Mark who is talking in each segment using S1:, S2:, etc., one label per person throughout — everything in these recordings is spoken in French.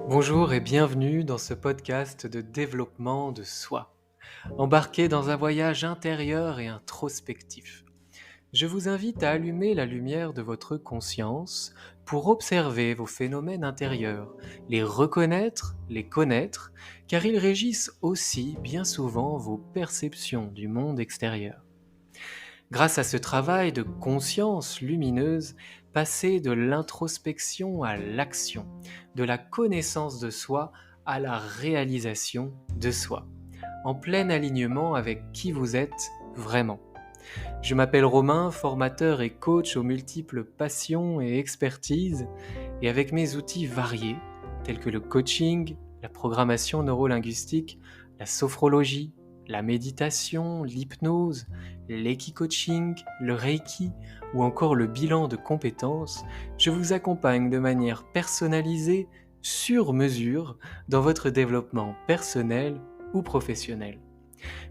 S1: Bonjour et bienvenue dans ce podcast de développement de soi. Embarqué dans un voyage intérieur et introspectif. Je vous invite à allumer la lumière de votre conscience pour observer vos phénomènes intérieurs, les reconnaître, les connaître, car ils régissent aussi bien souvent vos perceptions du monde extérieur. Grâce à ce travail de conscience lumineuse, passer de l'introspection à l'action, de la connaissance de soi à la réalisation de soi, en plein alignement avec qui vous êtes vraiment. Je m'appelle Romain, formateur et coach aux multiples passions et expertises, et avec mes outils variés, tels que le coaching, la programmation neurolinguistique, la sophrologie, la méditation, l'hypnose, l'equi-coaching, le reiki ou encore le bilan de compétences, je vous accompagne de manière personnalisée, sur mesure, dans votre développement personnel ou professionnel.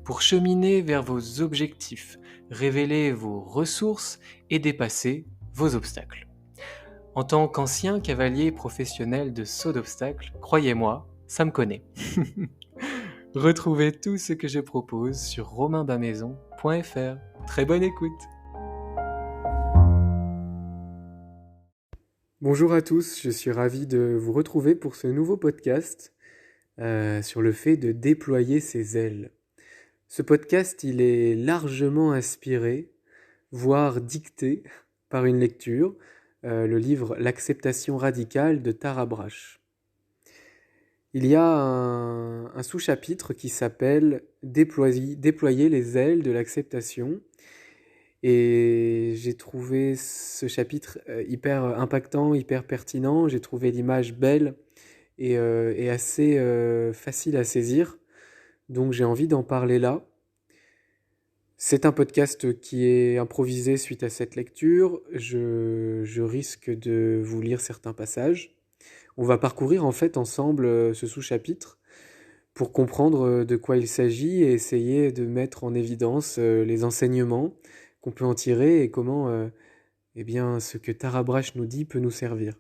S1: Pour cheminer vers vos objectifs, révéler vos ressources et dépasser vos obstacles. En tant qu'ancien cavalier professionnel de saut d'obstacles, croyez-moi, ça me connaît. Retrouvez tout ce que je propose sur romainbamaison.fr. Très bonne écoute. Bonjour à tous, je suis ravi de vous retrouver pour ce nouveau podcast sur le fait de déployer ses ailes. Ce podcast, il est largement inspiré, voire dicté par une lecture, le livre L'acceptation radicale de Tara Brach. Il y a un sous-chapitre qui s'appelle Déployer les ailes de l'acceptation. Et j'ai trouvé ce chapitre hyper impactant, hyper pertinent. J'ai trouvé l'image belle et assez facile à saisir. Donc j'ai envie d'en parler là. C'est un podcast qui est improvisé suite à cette lecture. Je risque de vous lire certains passages. On va parcourir en fait ensemble ce sous-chapitre pour comprendre de quoi il s'agit et essayer de mettre en évidence les enseignements qu'on peut en tirer et comment ce que Tara Brach nous dit peut nous servir.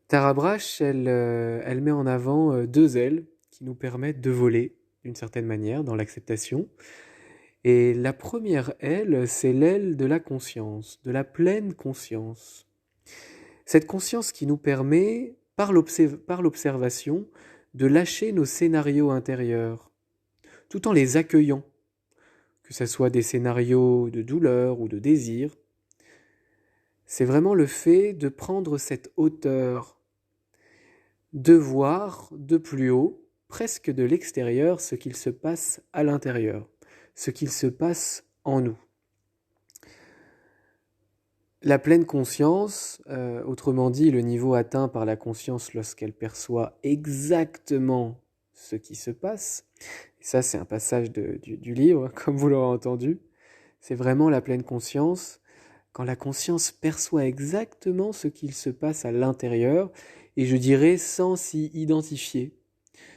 S1: Tara Brach, elle met en avant deux ailes qui nous permettent de voler d'une certaine manière dans l'acceptation. Et la première aile, c'est l'aile de la conscience, de la pleine conscience. Cette conscience qui nous permet, par l'observation, de lâcher nos scénarios intérieurs, tout en les accueillant, que ce soit des scénarios de douleur ou de désir. C'est vraiment le fait de prendre cette hauteur, de voir de plus haut, presque de l'extérieur, ce qu'il se passe à l'intérieur, ce qu'il se passe en nous. La pleine conscience, autrement dit le niveau atteint par la conscience lorsqu'elle perçoit exactement ce qui se passe, et ça c'est un passage du livre, comme vous l'aurez entendu, c'est vraiment la pleine conscience, quand la conscience perçoit exactement ce qu'il se passe à l'intérieur, et je dirais sans s'y identifier,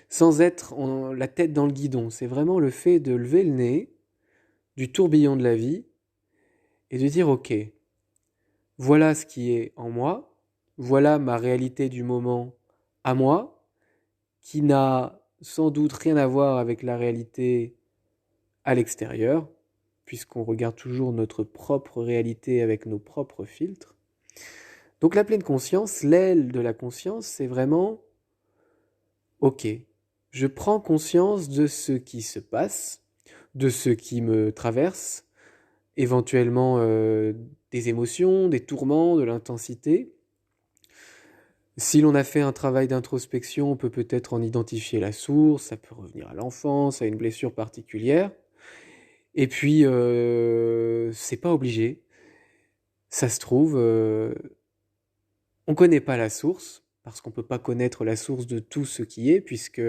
S1: sans être la tête dans le guidon. C'est vraiment le fait de lever le nez du tourbillon de la vie et de dire ok, voilà ce qui est en moi, voilà ma réalité du moment à moi, qui n'a sans doute rien à voir avec la réalité à l'extérieur, puisqu'on regarde toujours notre propre réalité avec nos propres filtres. Donc la pleine conscience, l'aile de la conscience, c'est vraiment ok, je prends conscience de ce qui se passe, de ce qui me traverse, éventuellement des émotions, des tourments, de l'intensité. Si l'on a fait un travail d'introspection, on peut peut-être en identifier la source, ça peut revenir à l'enfance, à une blessure particulière. Et puis, c'est pas obligé. Ça se trouve, on connaît pas la source, parce qu'on peut pas connaître la source de tout ce qui est, puisque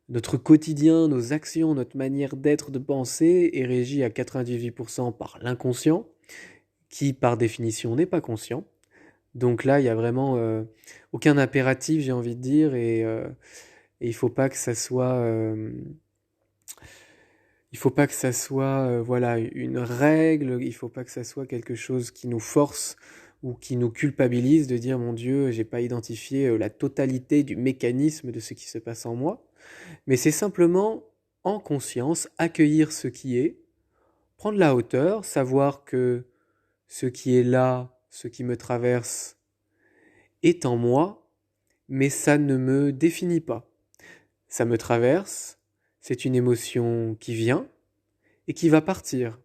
S1: notre quotidien, nos actions, notre manière d'être, de penser est régie à 98% par l'inconscient, qui par définition n'est pas conscient. Donc là, il y a vraiment aucun impératif, j'ai envie de dire, et il faut pas que ça soit, voilà, une règle. Il faut pas que ça soit quelque chose qui nous force ou qui nous culpabilise de dire mon Dieu, j'ai pas identifié la totalité du mécanisme de ce qui se passe en moi, mais c'est simplement en conscience accueillir ce qui est, prendre la hauteur, savoir que ce qui est là, ce qui me traverse, est en moi, mais ça ne me définit pas. Ça me traverse, c'est une émotion qui vient et qui va partir,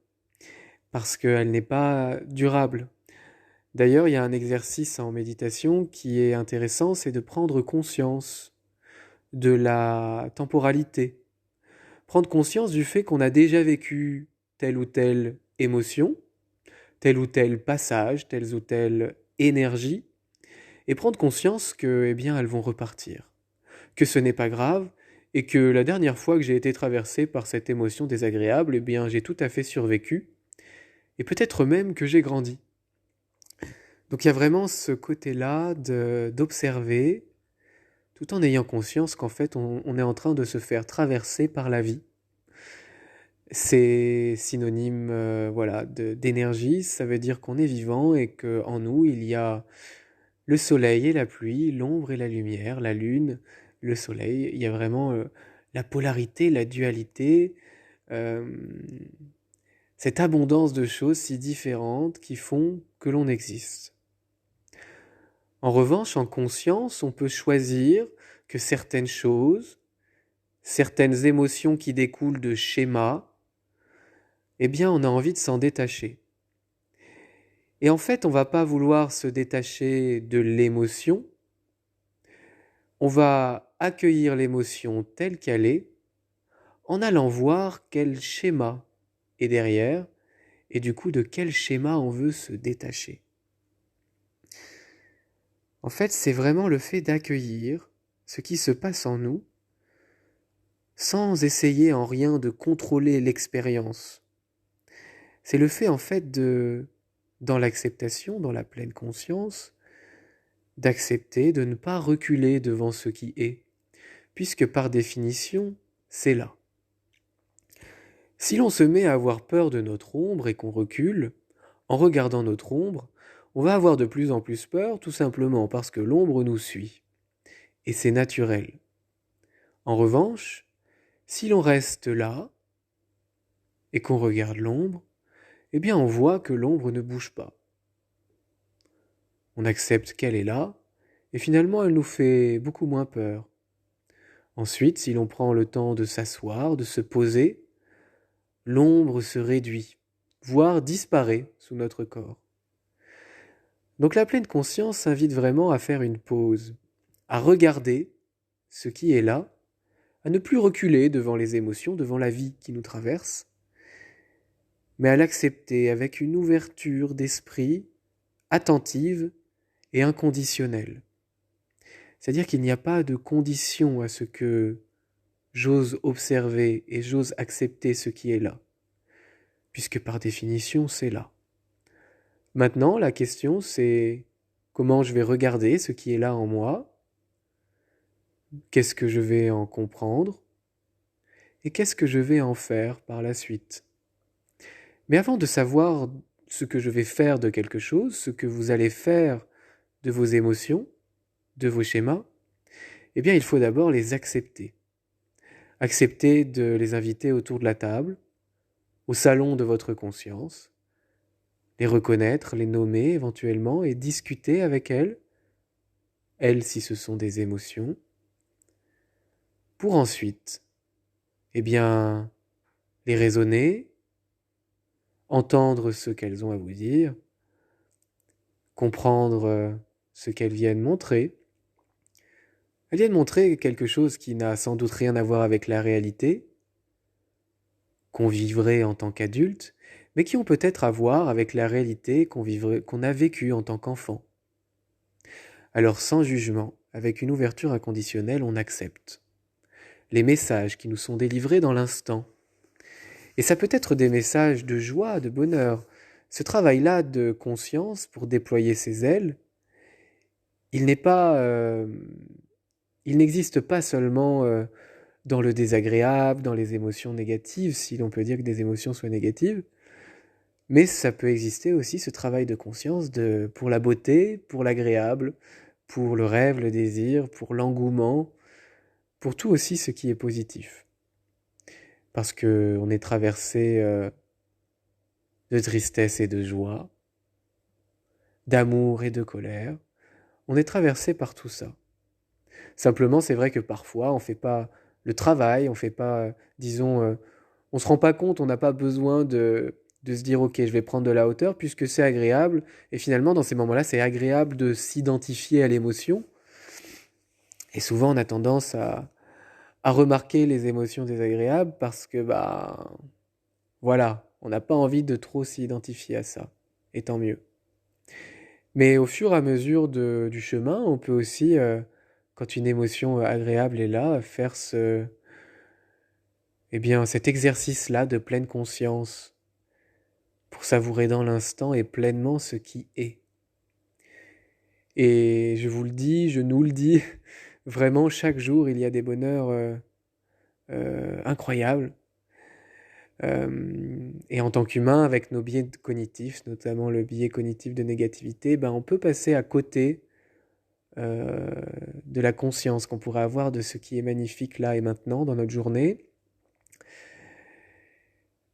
S1: parce qu'elle n'est pas durable. D'ailleurs, il y a un exercice en méditation qui est intéressant, c'est de prendre conscience de la temporalité. Prendre conscience du fait qu'on a déjà vécu telle ou telle émotion, tel ou tel passage, telle ou telle énergie, et prendre conscience que, eh bien, elles vont repartir. Que ce n'est pas grave, et que la dernière fois que j'ai été traversé par cette émotion désagréable, eh bien, j'ai tout à fait survécu, et peut-être même que j'ai grandi. Donc il y a vraiment ce côté-là d'observer, tout en ayant conscience qu'en fait, on est en train de se faire traverser par la vie. C'est synonyme voilà, d'énergie, ça veut dire qu'on est vivant et qu'en nous, il y a le soleil et la pluie, l'ombre et la lumière, la lune, le soleil. Il y a vraiment la polarité, la dualité, euh, cette abondance de choses si différentes qui font que l'on existe. En revanche, en conscience, on peut choisir que certaines choses, certaines émotions qui découlent de schémas, eh bien, on a envie de s'en détacher. Et en fait, on va pas vouloir se détacher de l'émotion, on va accueillir l'émotion telle qu'elle est, en allant voir quel schéma est derrière, et du coup de quel schéma on veut se détacher. En fait, c'est vraiment le fait d'accueillir ce qui se passe en nous, sans essayer en rien de contrôler l'expérience. C'est le fait en fait dans l'acceptation, dans la pleine conscience, d'accepter de ne pas reculer devant ce qui est, puisque par définition, c'est là. Si l'on se met à avoir peur de notre ombre et qu'on recule, en regardant notre ombre, on va avoir de plus en plus peur tout simplement parce que l'ombre nous suit. Et c'est naturel. En revanche, si l'on reste là et qu'on regarde l'ombre, eh bien on voit que l'ombre ne bouge pas. On accepte qu'elle est là et finalement elle nous fait beaucoup moins peur. Ensuite, si l'on prend le temps de s'asseoir, de se poser, l'ombre se réduit, voire disparaît sous notre corps. Donc la pleine conscience invite vraiment à faire une pause, à regarder ce qui est là, à ne plus reculer devant les émotions, devant la vie qui nous traverse, mais à l'accepter avec une ouverture d'esprit attentive et inconditionnelle. C'est-à-dire qu'il n'y a pas de condition à ce que j'ose observer et j'ose accepter ce qui est là, puisque par définition c'est là. Maintenant, la question c'est comment je vais regarder ce qui est là en moi, qu'est-ce que je vais en comprendre, et qu'est-ce que je vais en faire par la suite. Mais avant de savoir ce que je vais faire de quelque chose, ce que vous allez faire de vos émotions, de vos schémas, eh bien il faut d'abord les accepter. Accepter de les inviter autour de la table, au salon de votre conscience, les reconnaître, les nommer éventuellement et discuter avec elles si ce sont des émotions, pour ensuite, eh bien, les raisonner, entendre ce qu'elles ont à vous dire, comprendre ce qu'elles viennent montrer. Elles viennent montrer quelque chose qui n'a sans doute rien à voir avec la réalité, qu'on vivrait en tant qu'adulte, mais qui ont peut-être à voir avec la réalité qu'on a vécue en tant qu'enfant. Alors sans jugement, avec une ouverture inconditionnelle, on accepte les messages qui nous sont délivrés dans l'instant. Et ça peut être des messages de joie, de bonheur. Ce travail-là de conscience pour déployer ses ailes, il n'existe pas seulement dans le désagréable, dans les émotions négatives, si l'on peut dire que des émotions soient négatives. Mais ça peut exister aussi ce travail de conscience pour la beauté, pour l'agréable, pour le rêve, le désir, pour l'engouement, pour tout aussi ce qui est positif. Parce que on est traversé de tristesse et de joie, d'amour et de colère. On est traversé par tout ça. Simplement, c'est vrai que parfois, on fait pas le travail, on fait pas, disons, on se rend pas compte, on n'a pas besoin de se dire, ok, je vais prendre de la hauteur puisque c'est agréable. Et finalement, dans ces moments-là, c'est agréable de s'identifier à l'émotion. Et souvent, on a tendance à remarquer les émotions désagréables parce que, bah, voilà, on n'a pas envie de trop s'identifier à ça. Et tant mieux. Mais au fur et à mesure du chemin, on peut aussi, quand une émotion agréable est là, faire eh bien, cet exercice-là de pleine conscience pour savourer dans l'instant et pleinement ce qui est. Et je vous le dis, je nous le dis, vraiment chaque jour il y a des bonheurs incroyables. Et en tant qu'humain, avec nos biais cognitifs, notamment le biais cognitif de négativité, ben on peut passer à côté euh, de la conscience qu'on pourrait avoir de ce qui est magnifique là et maintenant dans notre journée,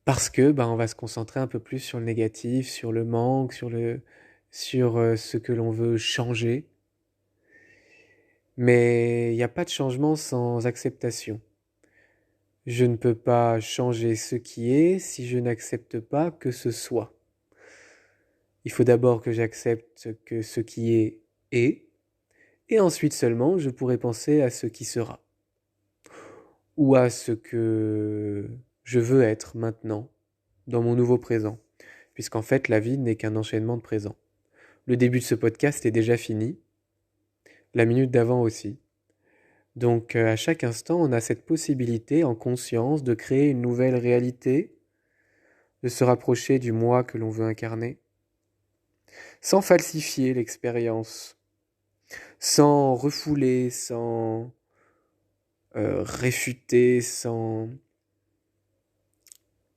S1: parce que ben, on va se concentrer un peu plus sur le négatif, sur le manque, sur ce que l'on veut changer. Mais il n'y a pas de changement sans acceptation. Je ne peux pas changer ce qui est si je n'accepte pas que ce soit. Il faut d'abord que j'accepte que ce qui est, et ensuite seulement je pourrai penser à ce qui sera, ou à ce que je veux être maintenant, dans mon nouveau présent, puisqu'en fait la vie n'est qu'un enchaînement de présents. Le début de ce podcast est déjà fini, la minute d'avant aussi. Donc à chaque instant, on a cette possibilité en conscience de créer une nouvelle réalité, de se rapprocher du moi que l'on veut incarner, sans falsifier l'expérience, sans refouler, sans réfuter, sans...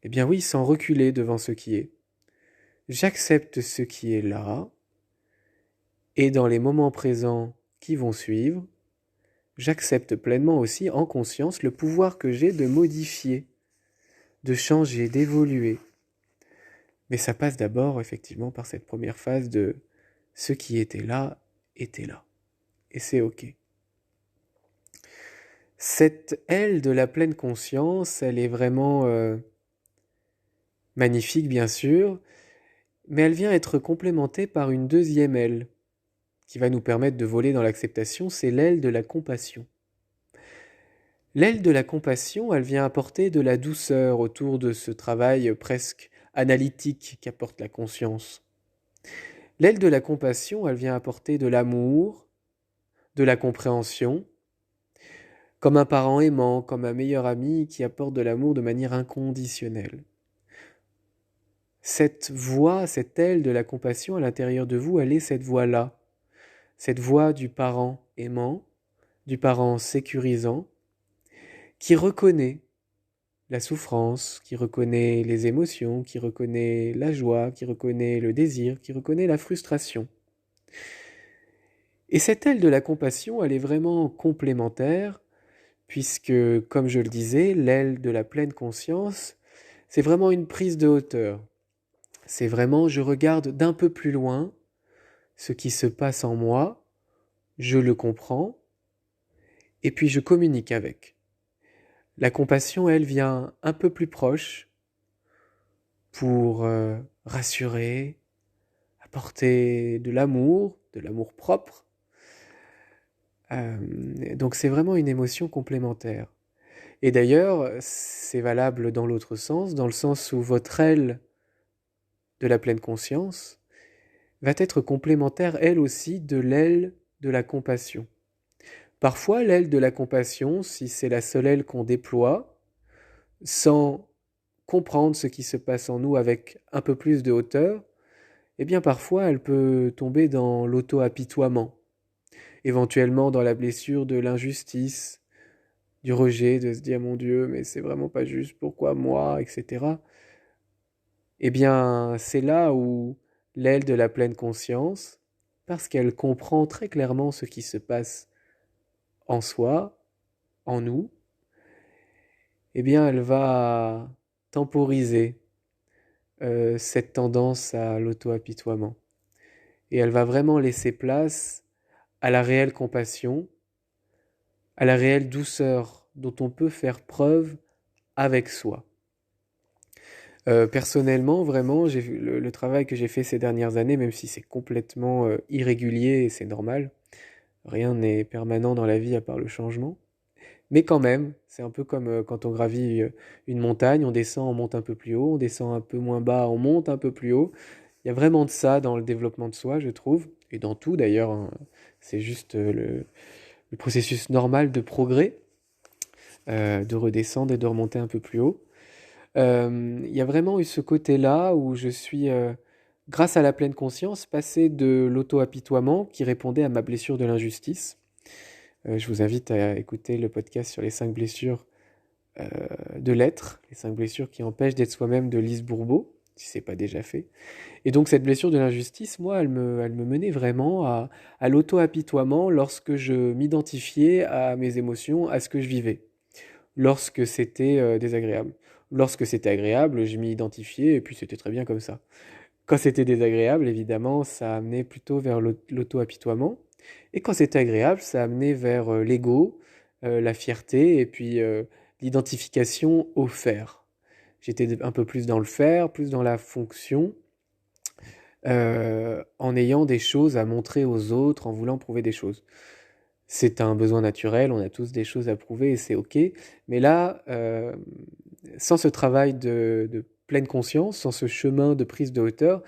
S1: Eh bien oui, sans reculer devant ce qui est. J'accepte ce qui est là, et dans les moments présents qui vont suivre, j'accepte pleinement aussi en conscience le pouvoir que j'ai de modifier, de changer, d'évoluer. Mais ça passe d'abord effectivement par cette première phase de ce qui était là, était là. Et c'est ok. Cette aile de la pleine conscience, elle est vraiment magnifique bien sûr, mais elle vient être complémentée par une deuxième aile qui va nous permettre de voler dans l'acceptation, c'est l'aile de la compassion. L'aile de la compassion, elle vient apporter de la douceur autour de ce travail presque analytique qu'apporte la conscience. L'aile de la compassion, elle vient apporter de l'amour, de la compréhension, comme un parent aimant, comme un meilleur ami qui apporte de l'amour de manière inconditionnelle. Cette voix, cette aile de la compassion à l'intérieur de vous, elle est cette voix-là, cette voix du parent aimant, du parent sécurisant, qui reconnaît la souffrance, qui reconnaît les émotions, qui reconnaît la joie, qui reconnaît le désir, qui reconnaît la frustration. Et cette aile de la compassion, elle est vraiment complémentaire, puisque, comme je le disais, l'aile de la pleine conscience, c'est vraiment une prise de hauteur. C'est vraiment, je regarde d'un peu plus loin ce qui se passe en moi, je le comprends, et puis je communique avec. La compassion, elle, vient un peu plus proche pour rassurer, apporter de l'amour propre. Donc c'est vraiment une émotion complémentaire. Et d'ailleurs, c'est valable dans l'autre sens, dans le sens où votre aile de la pleine conscience va être complémentaire, elle aussi, de l'aile de la compassion. Parfois, l'aile de la compassion, si c'est la seule aile qu'on déploie, sans comprendre ce qui se passe en nous avec un peu plus de hauteur, eh bien parfois elle peut tomber dans l'auto-apitoiement, éventuellement dans la blessure de l'injustice, du rejet, de se dire mon Dieu, mais c'est vraiment pas juste, pourquoi moi, etc. Eh bien, c'est là où l'aile de la pleine conscience, parce qu'elle comprend très clairement ce qui se passe en soi, en nous, eh bien, elle va temporiser cette tendance à l'auto-apitoiement. Et elle va vraiment laisser place à la réelle compassion, à la réelle douceur dont on peut faire preuve avec soi. Personnellement, vraiment, le travail que j'ai fait ces dernières années, même si c'est complètement irrégulier et c'est normal, rien n'est permanent dans la vie à part le changement. Mais quand même, c'est un peu comme quand on gravit une montagne, on descend, on monte un peu plus haut, on descend un peu moins bas, on monte un peu plus haut. Il y a vraiment de ça dans le développement de soi, je trouve, et dans tout d'ailleurs, hein. C'est juste le processus normal de progrès, de redescendre et de remonter un peu plus haut. Il y a vraiment eu ce côté-là où je suis, grâce à la pleine conscience, passé de l'auto-apitoiement qui répondait à ma blessure de l'injustice. Je vous invite à écouter le podcast sur les 5 blessures de l'être, les 5 blessures qui empêchent d'être soi-même de Lise Bourbeau, si c'est pas déjà fait. Et donc cette blessure de l'injustice, moi, elle me menait vraiment à l'auto-apitoiement lorsque je m'identifiais à mes émotions, à ce que je vivais, lorsque c'était désagréable. Lorsque c'était agréable, je m'y identifiais et puis c'était très bien comme ça. Quand c'était désagréable, évidemment, ça amenait plutôt vers l'auto-apitoiement. Et quand c'était agréable, ça amenait vers l'ego, la fierté et puis l'identification au faire. J'étais un peu plus dans le faire, plus dans la fonction, en ayant des choses à montrer aux autres, en voulant prouver des choses. C'est un besoin naturel, on a tous des choses à prouver et c'est ok. Mais là, sans ce travail de pleine conscience, sans ce chemin de prise de hauteur,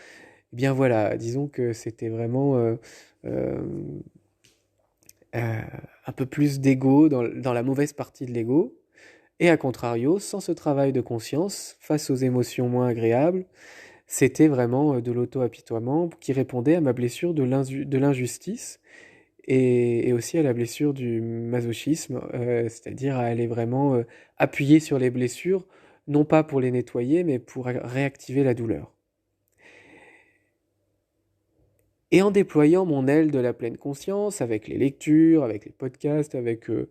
S1: eh bien voilà, disons que c'était vraiment euh, euh, un peu plus d'ego dans la mauvaise partie de l'ego. Et à contrario, sans ce travail de conscience, face aux émotions moins agréables, c'était vraiment de l'auto-apitoiement qui répondait à ma blessure de l'injustice et aussi à la blessure du masochisme, c'est-à-dire à aller vraiment appuyer sur les blessures, non pas pour les nettoyer, mais pour réactiver la douleur. Et en déployant mon aile de la pleine conscience, avec les lectures, avec les podcasts, avec euh,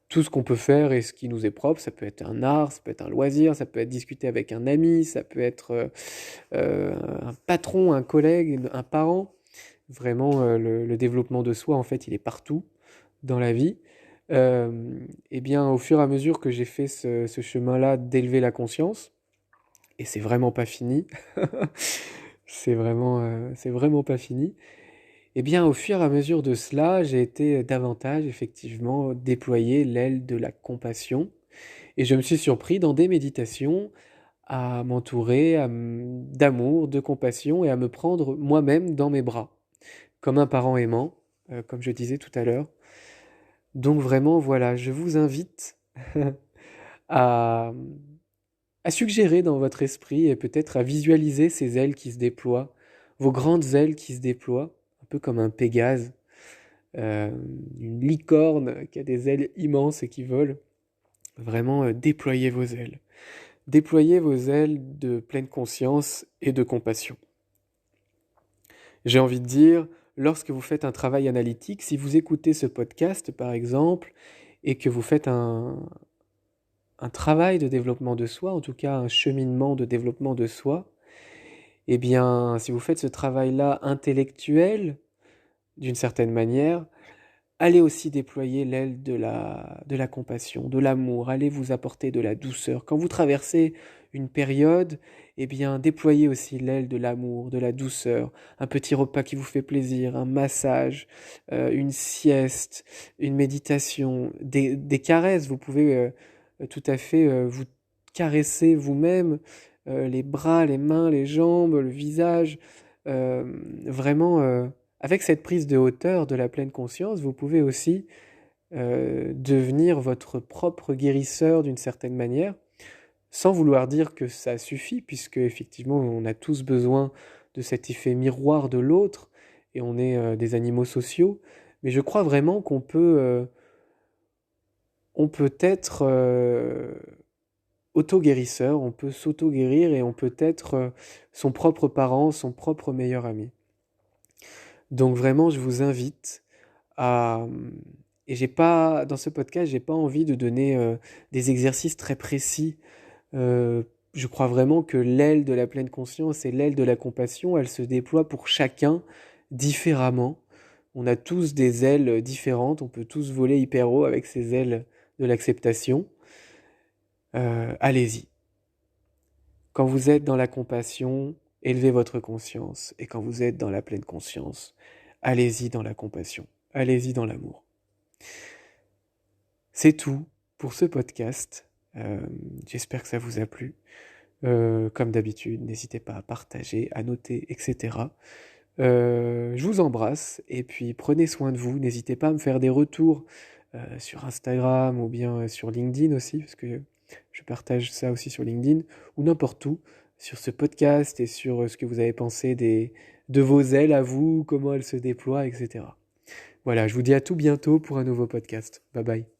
S1: tout ce qu'on peut faire et ce qui nous est propre, ça peut être un art, ça peut être un loisir, ça peut être discuter avec un ami, ça peut être un patron, un collègue, un parent. Vraiment, le développement de soi, en fait, il est partout dans la vie. Et bien, au fur et à mesure que j'ai fait ce chemin-là d'élever la conscience, et c'est vraiment pas fini, c'est vraiment pas fini. Eh bien, au fur et à mesure de cela, j'ai été davantage, effectivement, déployer l'aile de la compassion. Et je me suis surpris dans des méditations à m'entourer d'amour, de compassion et à me prendre moi-même dans mes bras, comme un parent aimant, comme je disais tout à l'heure. Donc vraiment, voilà, je vous invite à, à suggérer dans votre esprit et peut-être à visualiser ces ailes qui se déploient, vos grandes ailes qui se déploient, un peu comme un Pégase, euh, une licorne qui a des ailes immenses et qui vole. Vraiment, déployez vos ailes. Déployez vos ailes de pleine conscience et de compassion. J'ai envie de dire, lorsque vous faites un travail analytique, si vous écoutez ce podcast par exemple, et que vous faites un travail de développement de soi, en tout cas un cheminement de développement de soi, eh bien, si vous faites ce travail-là intellectuel, d'une certaine manière, allez aussi déployer l'aile de la compassion, de l'amour, allez vous apporter de la douceur. Quand vous traversez une période, eh bien, déployez aussi l'aile de l'amour, de la douceur, un petit repas qui vous fait plaisir, un massage, une sieste, une méditation, des caresses. Vous pouvez tout à fait vous caresser vous-même, les bras, les mains, les jambes, le visage, vraiment. Avec cette prise de hauteur de la pleine conscience, vous pouvez aussi devenir votre propre guérisseur d'une certaine manière, sans vouloir dire que ça suffit, puisque effectivement on a tous besoin de cet effet miroir de l'autre, et on est des animaux sociaux, mais je crois vraiment on peut être auto-guérisseur, on peut s'auto-guérir et on peut être son propre parent, son propre meilleur ami. Donc vraiment, je vous invite à... Et dans ce podcast, j'ai pas envie de donner des exercices très précis. Je crois vraiment que l'aile de la pleine conscience et l'aile de la compassion, elle se déploie pour chacun différemment. On a tous des ailes différentes, on peut tous voler hyper haut avec ces ailes de l'acceptation. Allez-y. Quand vous êtes dans la compassion, élevez votre conscience. Et quand vous êtes dans la pleine conscience, allez-y dans la compassion. Allez-y dans l'amour. C'est tout pour ce podcast. J'espère que ça vous a plu. Comme d'habitude, n'hésitez pas à partager, à noter, etc. Je vous embrasse et puis prenez soin de vous. N'hésitez pas à me faire des retours sur Instagram ou bien sur LinkedIn aussi, parce que je partage ça aussi sur LinkedIn ou n'importe où, sur ce podcast et sur ce que vous avez pensé de vos ailes à vous, comment elles se déploient, etc. Voilà, je vous dis à tout bientôt pour un nouveau podcast. Bye bye.